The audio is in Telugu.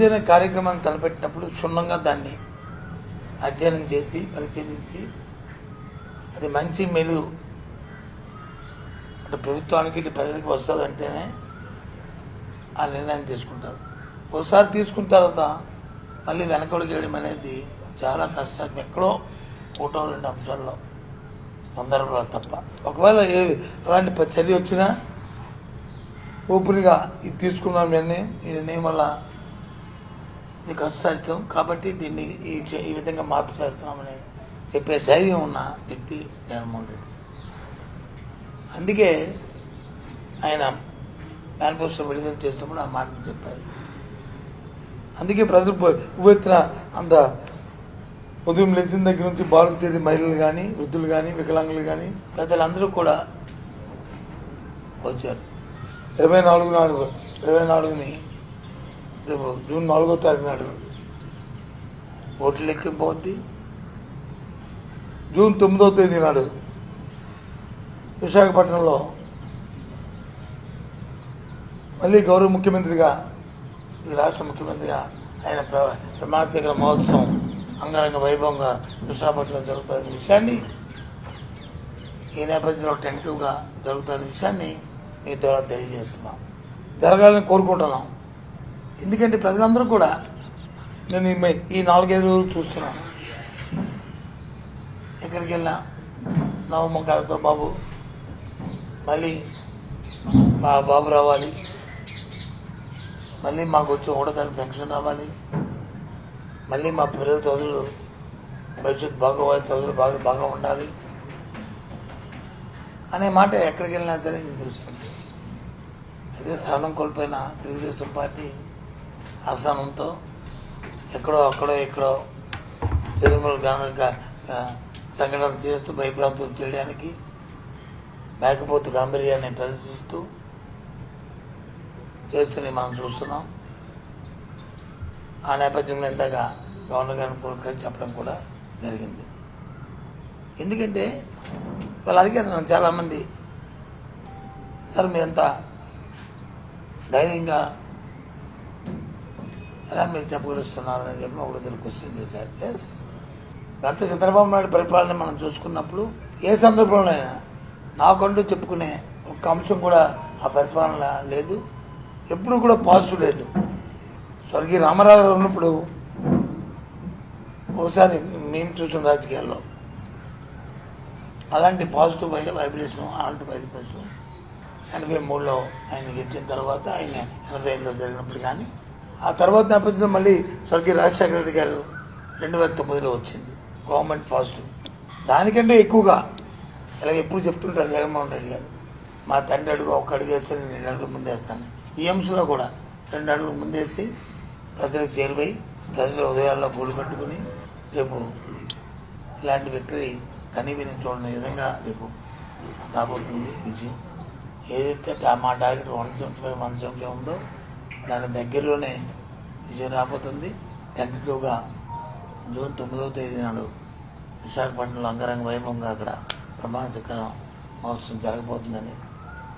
ఏదైనా కార్యక్రమాన్ని తలపెట్టినప్పుడు క్షుణ్ణంగా దాన్ని అధ్యయనం చేసి పరిశీలించి అది మంచి మెలు అంటే ప్రభుత్వానికి ఇటు ప్రజలకు వస్తుందంటేనే ఆ నిర్ణయం తీసుకుంటారు. ఒకసారి తీసుకున్న తర్వాత మళ్ళీ వెనకడుగు వేయడం అనేది చాలా కష్టం. ఎక్కడో ఒకటో రెండు అంశాల్లో సందర్భాలు తప్ప. ఒకవేళ అలాంటి చర్య వచ్చినా ఓపెన్గా ఇది తీసుకున్నాం నిర్ణయం, ఈ నిర్ణయం వల్ల ఇది కష్టసాధ్యం కాబట్టి దీన్ని ఈ విధంగా మార్పు చేస్తున్నామని చెప్పే ధైర్యం ఉన్న వ్యక్తి జగన్మోహన్ రెడ్డి. అందుకే ఆయన మేనిఫెస్టో విడుదల చేసినప్పుడు ఆ మాటను చెప్పారు. అందుకే ప్రజలు ఉవ్వెత్తున అంత ఉదయం లేచిన దగ్గర నుంచి బారుకు తీరి మహిళలు కానీ, వృద్ధులు కానీ, వికలాంగులు కానీ పెద్దలందరూ కూడా వచ్చారు. 24ని రేపు జూన్ 4వ తారీఖు నాడు ఓట్లు లెక్కింపు అవుద్ది. జూన్ 9వ తేదీ నాడు విశాఖపట్నంలో మళ్ళీ గౌరవ ముఖ్యమంత్రిగా, ఈ రాష్ట్ర ముఖ్యమంత్రిగా ఆయన ప్రమాణ స్వీకార మహోత్సవం అంగరంగ వైభవంగా విశాఖపట్నంలో జరుగుతున్న విషయాన్ని, ఈ నేపథ్యంలో టెంటివ్గా జరుగుతున్న విషయాన్ని మీ ద్వారా తెలియజేస్తున్నాం. జరగాలని కోరుకుంటున్నాం. ఎందుకంటే ప్రజలందరూ కూడా నేను ఈ 4-5 రోజులు చూస్తున్నాను. ఎక్కడికి వెళ్ళినా నవమకాలతో బాబు మళ్ళీ మా బాబు రావాలి, మళ్ళీ మాకు వచ్చి 1వ తారీఖు పెన్షన్ రావాలి, మళ్ళీ మా పిల్లల చదువులు భవిష్యత్తు బాగోవాలి, చదువులు బాగా ఉండాలి అనే మాట ఎక్కడికి వెళ్ళినా సరే వినిపిస్తుంది. అదే సహనం కోల్పోయిన తెలుగుదేశం పార్టీ ఆస్థానంతో ఎక్కడో ఇక్కడో చదువులు సంఘటనలు చేస్తూ భయప్రాంతం చేయడానికి మేకపోతు గాంభీర్యాన్ని ప్రదర్శిస్తూ చేస్తూనే మనం చూస్తున్నాం. ఆ నేపథ్యంలో ఇందాక గవర్నర్ గారిని కూడా చెప్పడం కూడా జరిగింది. ఎందుకంటే వాళ్ళు అడిగారు నన్ను చాలామంది, సార్ మీరంతా ధైర్యంగా ఎలా మీరు చెప్పగలుస్తున్నారని చెప్పి ఒకరిద్దరు క్వశ్చన్ చేశారు. ఎస్, గత చంద్రబాబు నాయుడు పరిపాలన మనం చూసుకున్నప్పుడు ఏ సందర్భంలో అయినా నాకంటూ చెప్పుకునే ఒక అంశం కూడా ఆ పరిపాలన లేదు, ఎప్పుడు కూడా పాజిటివ్ లేదు. స్వర్గీయ రామారావు గారు ఉన్నప్పుడు ఒకసారి మేము చూసిన రాజకీయాల్లో అలాంటి పాజిటివ్ వైబ్రేషన్ అలాంటి 10%. 83లో ఆయన గెలిచిన తర్వాత, ఆయన 85లో జరిగినప్పుడు కానీ ఆ తర్వాత నేపథ్యంలో మళ్ళీ స్వర్గీయ రాజశేఖర రెడ్డి గారు 2009లో వచ్చింది గవర్నమెంట్ పాజిటివ్. దానికంటే ఎక్కువగా ఇలాగ ఎప్పుడు చెప్తుంటారు జగన్మోహన్ రెడ్డి గారు, మా తండ్రి అడుగు ఒక అడుగు వేస్తే నేను 2 అడుగులు ముందేస్తాను. ఈ అంశంలో కూడా 2 అడుగులు ముందేసి ప్రజలకు చేరువై ప్రజల ఉదయాల్లో గూడు కట్టుకుని రేపు ఇలాంటి విక్టరీ కనీవిని చూడని విధంగా రేపు రాబోతుంది విజయం. ఏదైతే మా టార్గెట్ 175 ఉందో దాని దగ్గరలోనే విజయం రాబోతుంది. టెంటటివ్గా జూన్ 9వ తేదీ నాడు విశాఖపట్నంలో అంగరంగ వైభవంగా అక్కడ ప్రమాణ స్వీకారం మహోత్సవం జరగబోతుందని